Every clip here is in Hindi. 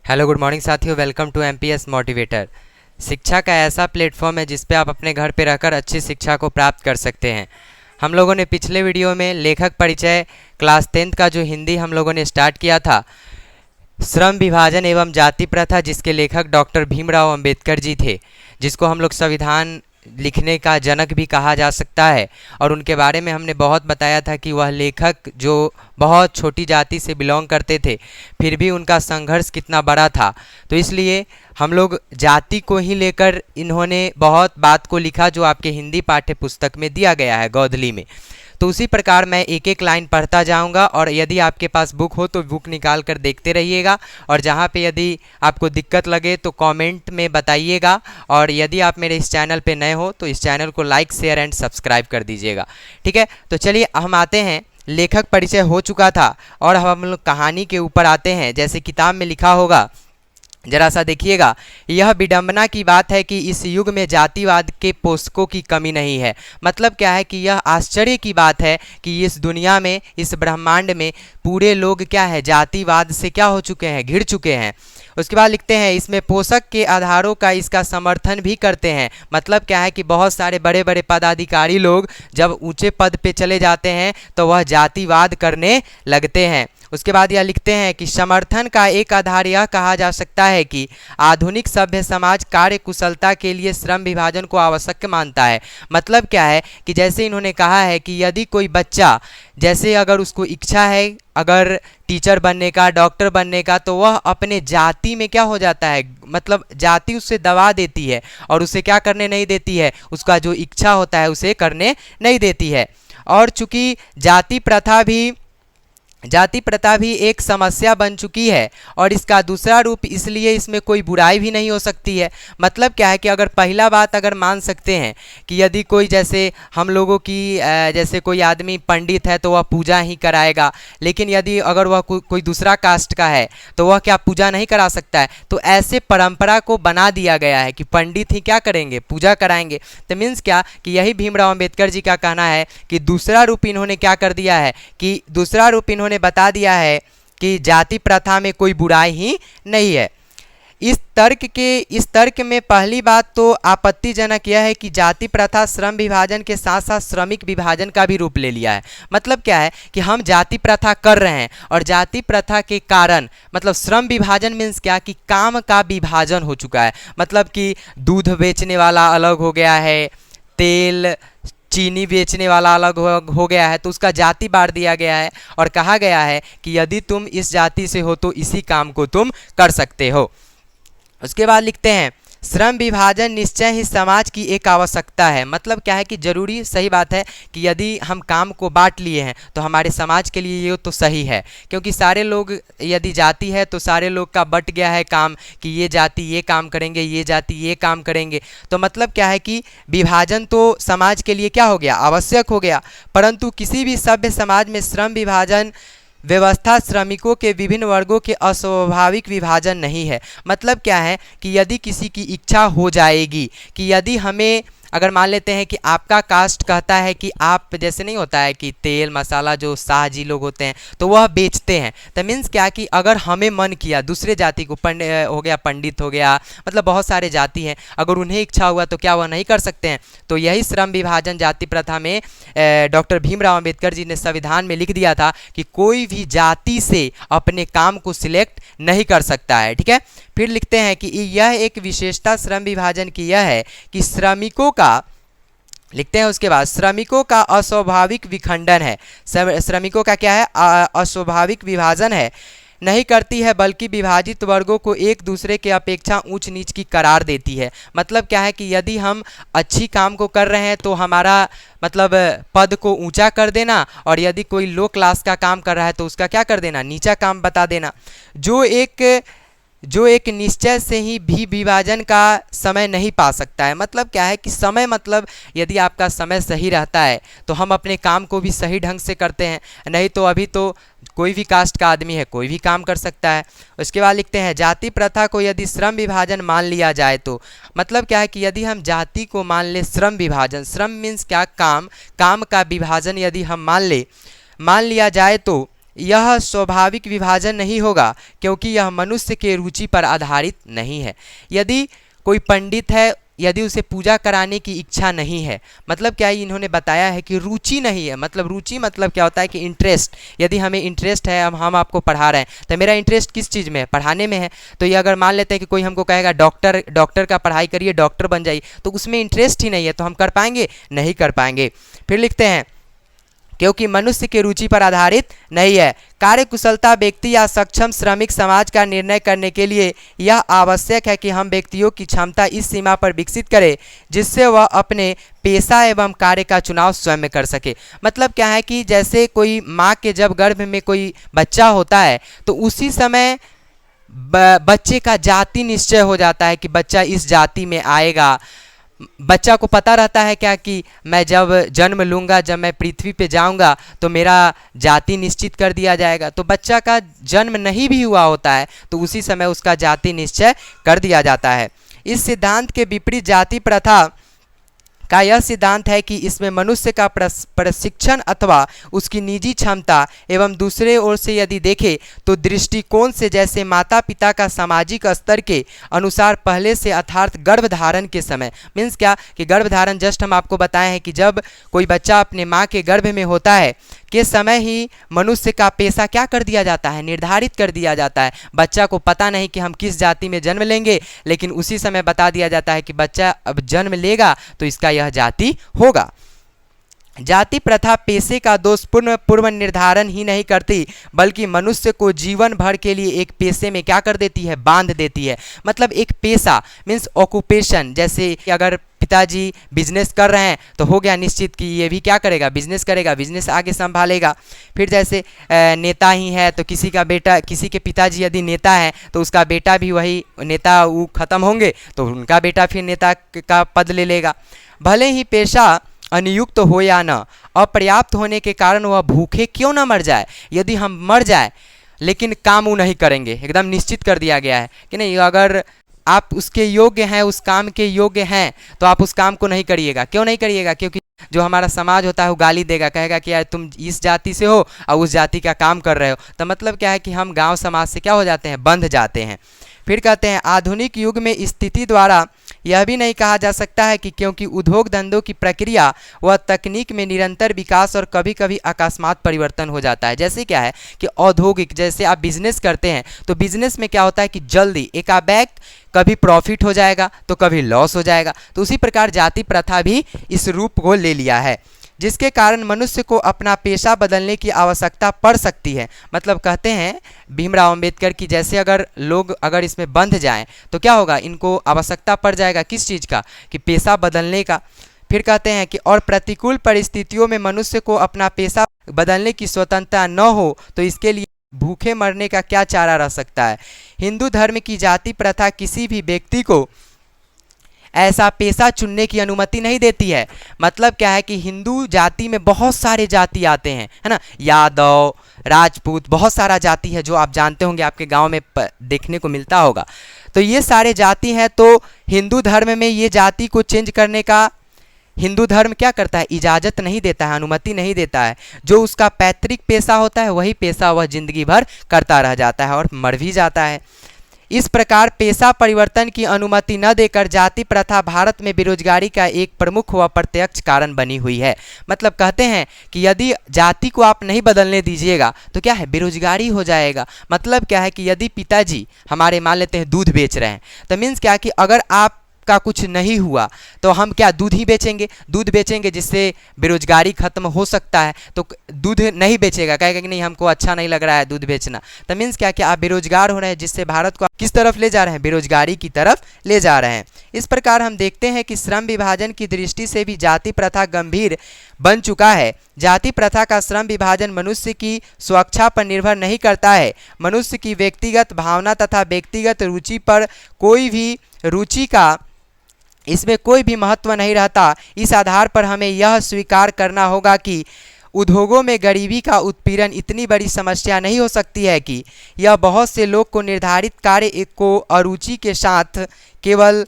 हेलो गुड मॉर्निंग साथियों, वेलकम टू एमपीएस मोटिवेटर। शिक्षा का ऐसा प्लेटफॉर्म है जिस पे आप अपने घर पे रहकर अच्छी शिक्षा को प्राप्त कर सकते हैं। हम लोगों ने पिछले वीडियो में लेखक परिचय क्लास 10th का जो हिंदी हम लोगों ने स्टार्ट किया था, श्रम विभाजन एवं जाति प्रथा, जिसके लेखक डॉक्टर भीमराव अंबेडकर जी थे, जिसको हम लोग संविधान लिखने का जनक भी कहा जा सकता है। और उनके बारे में हमने बहुत बताया था कि वह लेखक जो बहुत छोटी जाति से बिलोंग करते थे, फिर भी उनका संघर्ष कितना बड़ा था। तो इसलिए हम लोग जाति को ही लेकर इन्होंने बहुत बात को लिखा जो आपके हिंदी पाठ्य पुस्तक में दिया गया है, गौधली में। तो उसी प्रकार मैं एक एक लाइन पढ़ता जाऊंगा, और यदि आपके पास बुक हो तो बुक निकाल कर देखते रहिएगा, और जहां पे यदि आपको दिक्कत लगे तो कमेंट में बताइएगा। और यदि आप मेरे इस चैनल पे नए हो तो इस चैनल को लाइक, शेयर एंड सब्सक्राइब कर दीजिएगा। ठीक है, तो चलिए हम आते हैं। लेखक परिचय हो चुका था और हम लोग कहानी के ऊपर आते हैं। जैसे किताब में लिखा होगा, जरा सा देखिएगा। यह विडंबना की बात है कि इस युग में जातिवाद के पोषकों की कमी नहीं है। मतलब क्या है कि यह आश्चर्य की बात है कि इस दुनिया में, इस ब्रह्मांड में पूरे लोग क्या है, जातिवाद से क्या हो चुके हैं, घिर चुके हैं। उसके बाद लिखते हैं, इसमें पोषक के आधारों का इसका समर्थन भी करते हैं। मतलब क्या है कि बहुत सारे बड़े बड़े पदाधिकारी लोग जब ऊंचे पद पे चले जाते हैं तो वह जातिवाद करने लगते हैं। उसके बाद यह लिखते हैं कि समर्थन का एक आधार यह कहा जा सकता है कि आधुनिक सभ्य समाज कार्य कुशलता के लिए श्रम विभाजन को आवश्यक मानता है। मतलब क्या है कि जैसे इन्होंने कहा है कि यदि कोई बच्चा, जैसे अगर उसको इच्छा है अगर टीचर बनने का, डॉक्टर बनने का, तो वह अपने जाति में क्या हो जाता है, मतलब जाति उससे दबा देती है और उसे क्या करने नहीं देती है, उसका जो इच्छा होता है उसे करने नहीं देती है। और चूंकि जाति प्रथा भी एक समस्या बन चुकी है, और इसका दूसरा रूप, इसलिए इसमें कोई बुराई भी नहीं हो सकती है। मतलब क्या है कि अगर पहला बात अगर मान सकते हैं कि यदि कोई, जैसे हम लोगों की जैसे कोई आदमी पंडित है तो वह पूजा ही कराएगा, लेकिन यदि अगर वह कोई दूसरा कास्ट का है तो वह क्या पूजा नहीं करा सकता है। तो ऐसे परंपरा को बना दिया गया है कि पंडित ही क्या करेंगे, पूजा कराएंगे। तो मीन्स क्या कि यही भीमराव अंबेडकर जी का कहना है कि दूसरा रूप इन्होंने क्या कर दिया है, कि दूसरा रूप इन्होंने बता दिया है कि जाति प्रथा में कोई बुराई ही नहीं है। इस तर्क में पहली बात तो आपत्तिजनक यह है कि जाति प्रथा श्रम विभाजन के साथ साथ श्रमिक विभाजन का भी रूप ले लिया है। मतलब क्या है कि हम जाति प्रथा कर रहे हैं और जाति प्रथा के कारण, मतलब श्रम विभाजन मीन्स क्या कि काम का विभाजन हो चुका है। मतलब कि दूध बेचने वाला अलग हो गया है, तेल चीनी बेचने वाला अलग हो गया है, तो उसका जाति बांट दिया गया है और कहा गया है कि यदि तुम इस जाति से हो तो इसी काम को तुम कर सकते हो। उसके बाद लिखते हैं, श्रम विभाजन निश्चय ही समाज की एक आवश्यकता है। मतलब क्या है कि जरूरी, सही बात है कि यदि हम काम को बांट लिए हैं तो हमारे समाज के लिए ये तो सही है, क्योंकि सारे लोग, यदि जाति है तो सारे लोग का बट गया है काम, कि ये जाति ये काम करेंगे, ये जाति ये काम करेंगे। तो मतलब क्या है कि विभाजन तो समाज के लिए क्या हो गया, आवश्यक हो गया। परंतु किसी भी सभ्य समाज में श्रम विभाजन व्यवस्था श्रमिकों के विभिन्न वर्गों के अस्वाभाविक विभाजन नहीं है। मतलब क्या है कि यदि किसी की इच्छा हो जाएगी कि यदि हमें, अगर मान लेते हैं कि आपका कास्ट कहता है कि आप, जैसे नहीं होता है कि तेल मसाला जो शाहजी लोग होते हैं तो वह बेचते हैं, तो मीन्स क्या कि अगर हमें मन किया दूसरे जाति को, हो गया पंडित हो गया, मतलब बहुत सारे जाति हैं, अगर उन्हें इच्छा हुआ तो क्या वह नहीं कर सकते हैं। तो यही श्रम विभाजन जाति प्रथा में डॉक्टर भीमराव अंबेडकर जी ने संविधान में लिख दिया था कि कोई भी जाति से अपने काम को सिलेक्ट नहीं कर सकता है। ठीक है, फिर लिखते हैं कि यह एक विशेषता श्रम विभाजन की यह है कि श्रमिकों का, लिखते हैं उसके बाद, श्रमिकों का अस्वाभाविक विखंडन है। श्रमिकों का क्या है, अस्वाभाविक विभाजन है नहीं करती है, बल्कि विभाजित वर्गों को एक दूसरे के अपेक्षा ऊंच नीच की करार देती है। मतलब क्या है कि यदि हम अच्छी काम को कर रहे हैं तो हमारा मतलब पद को ऊंचा कर देना, और यदि कोई लो क्लास का काम कर रहा है तो उसका क्या कर देना, नीचा काम बता देना। जो एक निश्चय से ही भी विभाजन का समय नहीं पा सकता है। मतलब क्या है कि समय, मतलब यदि आपका समय सही रहता है तो हम अपने काम को भी सही ढंग से करते हैं, नहीं तो अभी तो कोई भी कास्ट का आदमी है, कोई भी काम कर सकता है। उसके बाद लिखते हैं, जाति प्रथा को यदि श्रम विभाजन मान लिया जाए तो, मतलब क्या है कि यदि हम जाति को मान ले श्रम विभाजन, श्रम मीन्स क्या, काम का विभाजन यदि हम मान लिया जाए तो यह स्वाभाविक विभाजन नहीं होगा, क्योंकि यह मनुष्य के रुचि पर आधारित नहीं है। यदि कोई पंडित है, यदि उसे पूजा कराने की इच्छा नहीं है, मतलब क्या है, इन्होंने बताया है कि रुचि नहीं है। मतलब रुचि मतलब क्या होता है कि इंटरेस्ट। यदि हमें इंटरेस्ट है, अब हम आपको पढ़ा रहे हैं, तो मेरा इंटरेस्ट किस चीज़ में है? पढ़ाने में है। तो ये अगर मान लेते हैं कि कोई हमको कहेगा डॉक्टर का पढ़ाई करिए, डॉक्टर बन जाइए, तो उसमें इंटरेस्ट ही नहीं है, तो हम कर पाएंगे? नहीं कर पाएंगे। फिर लिखते हैं, क्योंकि मनुष्य की रुचि पर आधारित नहीं है। कार्यकुशलता व्यक्ति या सक्षम श्रमिक समाज का निर्णय करने के लिए यह आवश्यक है कि हम व्यक्तियों की क्षमता इस सीमा पर विकसित करें जिससे वह अपने पेशा एवं कार्य का चुनाव स्वयं कर सके। मतलब क्या है कि जैसे कोई माँ के जब गर्भ में कोई बच्चा होता है, तो उसी समय बच्चे का जाति निश्चय हो जाता है कि बच्चा इस जाति में आएगा। बच्चा को पता रहता है क्या कि मैं जब जन्म लूँगा, जब मैं पृथ्वी पे जाऊँगा, तो मेरा जाति निश्चित कर दिया जाएगा। तो बच्चा का जन्म नहीं भी हुआ होता है, तो उसी समय उसका जाति निश्चय कर दिया जाता है। इस सिद्धांत के विपरीत जाति प्रथा का यह सिद्धांत है कि इसमें मनुष्य का प्रशिक्षण अथवा उसकी निजी क्षमता एवं दूसरे ओर से यदि देखें तो दृष्टिकोण से जैसे माता पिता का सामाजिक स्तर के अनुसार पहले से, अर्थात गर्भधारण के समय। मीन्स क्या कि गर्भधारण जस्ट हम आपको बताए हैं कि जब कोई बच्चा अपने माँ के गर्भ में होता है के समय ही मनुष्य का पेशा क्या कर दिया जाता है? निर्धारित कर दिया जाता है। बच्चा को पता नहीं कि हम किस जाति में जन्म लेंगे, लेकिन उसी समय बता दिया जाता है कि बच्चा अब जन्म लेगा तो इसका यह जाति होगा। जाति प्रथा पेशे का दोषपूर्ण पूर्व निर्धारण ही नहीं करती, बल्कि मनुष्य को जीवन भर के लिए एक पेशे में क्या कर देती है? बांध देती है। मतलब एक पेशा मीन्स ऑक्यूपेशन। जैसे अगर पिताजी बिजनेस कर रहे हैं तो हो गया निश्चित कि ये भी क्या करेगा? बिजनेस करेगा, बिजनेस आगे संभालेगा। फिर जैसे नेता ही है तो किसी का बेटा, किसी के पिताजी यदि नेता है तो उसका बेटा भी वही नेता, वो खत्म होंगे तो उनका बेटा फिर नेता का पद ले लेगा। भले ही पेशा अनियुक्त हो या न, अपर्याप्त होने के कारण वह भूखे क्यों न मर जाए। यदि हम मर जाए लेकिन काम वो नहीं करेंगे, एकदम निश्चित कर दिया गया है कि नहीं, अगर आप उसके योग्य हैं, उस काम के योग्य हैं, तो आप उस काम को नहीं करिएगा। क्यों नहीं करिएगा? क्योंकि जो हमारा समाज होता है वो गाली देगा, कहेगा कि यार तुम इस जाति से हो और उस जाति का काम कर रहे हो। तो मतलब क्या है कि हम गांव समाज से क्या हो जाते हैं? बंध जाते हैं। फिर कहते हैं, आधुनिक युग में स्थिति द्वारा यह भी नहीं कहा जा सकता है कि क्योंकि उद्योग धंधों की प्रक्रिया व तकनीक में निरंतर विकास और कभी कभी अकस्मात परिवर्तन हो जाता है। जैसे क्या है कि औद्योगिक, जैसे आप बिजनेस करते हैं तो बिजनेस में क्या होता है कि जल्दी एकाएक कभी प्रॉफिट हो जाएगा तो कभी लॉस हो जाएगा। तो उसी प्रकार जाति प्रथा भी इस रूप को ले लिया है, जिसके कारण मनुष्य को अपना पेशा बदलने की आवश्यकता पड़ सकती है। मतलब कहते हैं भीमराव अंबेडकर की, जैसे अगर लोग अगर इसमें बंध जाएं तो क्या होगा? इनको आवश्यकता पड़ जाएगा किस चीज़ का? कि पेशा बदलने का। फिर कहते हैं कि और प्रतिकूल परिस्थितियों में मनुष्य को अपना पेशा बदलने की स्वतंत्रता न हो तो इसके लिए भूखे मरने का क्या चारा रह सकता है। हिंदू धर्म की जाति प्रथा किसी भी व्यक्ति को ऐसा पेशा चुनने की अनुमति नहीं देती है। मतलब क्या है कि हिंदू जाति में बहुत सारे जाति आते हैं, है ना, यादव, राजपूत, बहुत सारा जाति है जो आप जानते होंगे, आपके गांव में देखने को मिलता होगा। तो ये सारे जाति हैं, तो हिंदू धर्म में ये जाति को चेंज करने का हिंदू धर्म क्या करता है? इजाज़त नहीं देता है, अनुमति नहीं देता है। जो उसका पैतृक पेशा होता है वही पेशा वह जिंदगी भर करता रह जाता है और मर भी जाता है। इस प्रकार पेशा परिवर्तन की अनुमति न देकर जाति प्रथा भारत में बेरोजगारी का एक प्रमुख व प्रत्यक्ष कारण बनी हुई है। मतलब कहते हैं कि यदि जाति को आप नहीं बदलने दीजिएगा तो क्या है? बेरोजगारी हो जाएगा। मतलब क्या है कि यदि पिताजी हमारे मान लेते हैं दूध बेच रहे हैं, तो मीन्स क्या कि अगर आप का कुछ नहीं हुआ तो हम क्या दूध ही बेचेंगे? दूध बेचेंगे जिससे बेरोजगारी खत्म हो सकता है। तो दूध नहीं बेचेगा, कहेगा कि नहीं हमको अच्छा नहीं लग रहा है दूध बेचना। तो मीन्स क्या कि आप बेरोजगार हो रहे हैं, जिससे भारत को किस तरफ ले जा रहे हैं? बेरोजगारी की तरफ ले जा रहे हैं। इस प्रकार हम देखते हैं कि श्रम विभाजन की दृष्टि से भी जाति प्रथा गंभीर बन चुका है। जाति प्रथा का श्रम विभाजन मनुष्य की स्वेच्छा पर निर्भर नहीं करता है। मनुष्य की व्यक्तिगत भावना तथा व्यक्तिगत रुचि पर कोई भी रुचि का इसमें कोई भी महत्व नहीं रहता। इस आधार पर हमें यह स्वीकार करना होगा कि उद्योगों में गरीबी का उत्पीड़न इतनी बड़ी समस्या नहीं हो सकती है कि यह बहुत से लोग को निर्धारित कार्य को अरुचि के साथ केवल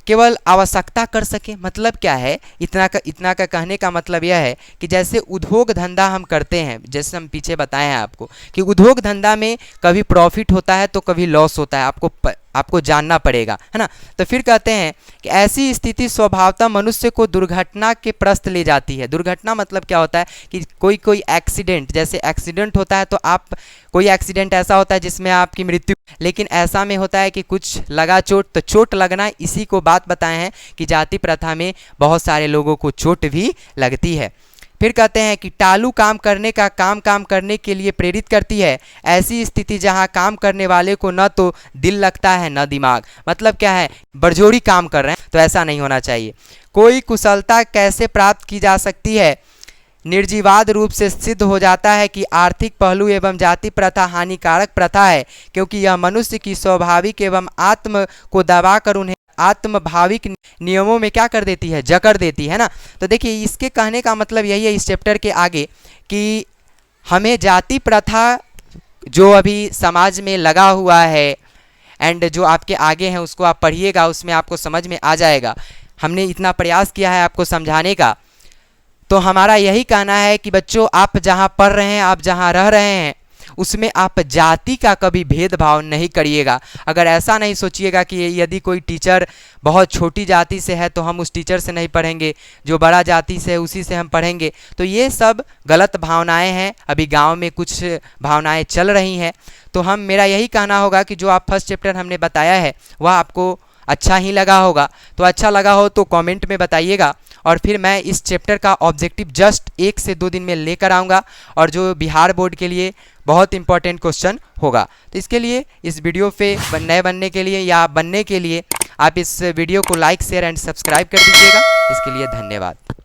केवल आवश्यकता कर सके। मतलब क्या है, इतना का कहने का मतलब यह है कि जैसे उद्योग धंधा हम करते हैं, जैसे हम पीछे बताए हैं आपको कि उद्योग धंधा में कभी प्रॉफिट होता है तो कभी लॉस होता है, आपको जानना पड़ेगा, है ना। तो फिर कहते हैं कि ऐसी स्थिति स्वभावतः मनुष्य को दुर्घटना के प्रस्त ले जाती है। दुर्घटना मतलब क्या होता है कि कोई एक्सीडेंट, जैसे एक्सीडेंट होता है तो कोई एक्सीडेंट ऐसा होता है जिसमें आपकी मृत्यु, लेकिन ऐसा में होता है कि कुछ लगा चोट, तो चोट लगना, इसी को बात बताए हैं कि जाति प्रथा में बहुत सारे लोगों को चोट भी लगती है। फिर कहते हैं कि टालू काम करने का काम करने के लिए प्रेरित करती है। ऐसी स्थिति जहां काम करने वाले को न तो दिल लगता है न दिमाग। मतलब क्या है, बरजोरी काम कर रहे हैं, तो ऐसा नहीं होना चाहिए। कोई कुशलता कैसे प्राप्त की जा सकती है? निर्जीवाद रूप से सिद्ध हो जाता है कि आर्थिक पहलू एवं जाति प्रथा हानिकारक प्रथा है, क्योंकि यह मनुष्य की स्वाभाविक एवं आत्म को दबाकर उन्हें आत्मभाविक नियमों में क्या कर देती है, जकड़ देती है ना। तो देखिए, इसके कहने का मतलब यही है इस चैप्टर के आगे कि हमें जाति प्रथा जो अभी समाज में लगा हुआ है एंड जो आपके आगे हैं उसको आप पढ़िएगा, उसमें आपको समझ में आ जाएगा। हमने इतना प्रयास किया है आपको समझाने का। तो हमारा यही कहना है कि बच्चों, आप जहाँ पढ़ रहे हैं, आप जहाँ रह रहे हैं, उसमें आप जाति का कभी भेदभाव नहीं करिएगा। अगर ऐसा नहीं सोचिएगा कि यदि कोई टीचर बहुत छोटी जाति से है तो हम उस टीचर से नहीं पढ़ेंगे, जो बड़ा जाति से है उसी से हम पढ़ेंगे, तो ये सब गलत भावनाएं हैं। अभी गांव में कुछ भावनाएं चल रही हैं। तो मेरा यही कहना होगा कि जो आप फर्स्ट चैप्टर हमने बताया है वह आपको अच्छा ही लगा होगा। तो अच्छा लगा हो तो कमेंट में बताइएगा, और फिर मैं इस चैप्टर का ऑब्जेक्टिव जस्ट 1 से 2 दिन में लेकर आऊँगा, और जो बिहार बोर्ड के लिए बहुत इंपॉर्टेंट क्वेश्चन होगा। तो इसके लिए इस वीडियो पे नए बनने के लिए या बनने के लिए आप इस वीडियो को लाइक, शेयर एंड सब्सक्राइब कर दीजिएगा। इसके लिए धन्यवाद।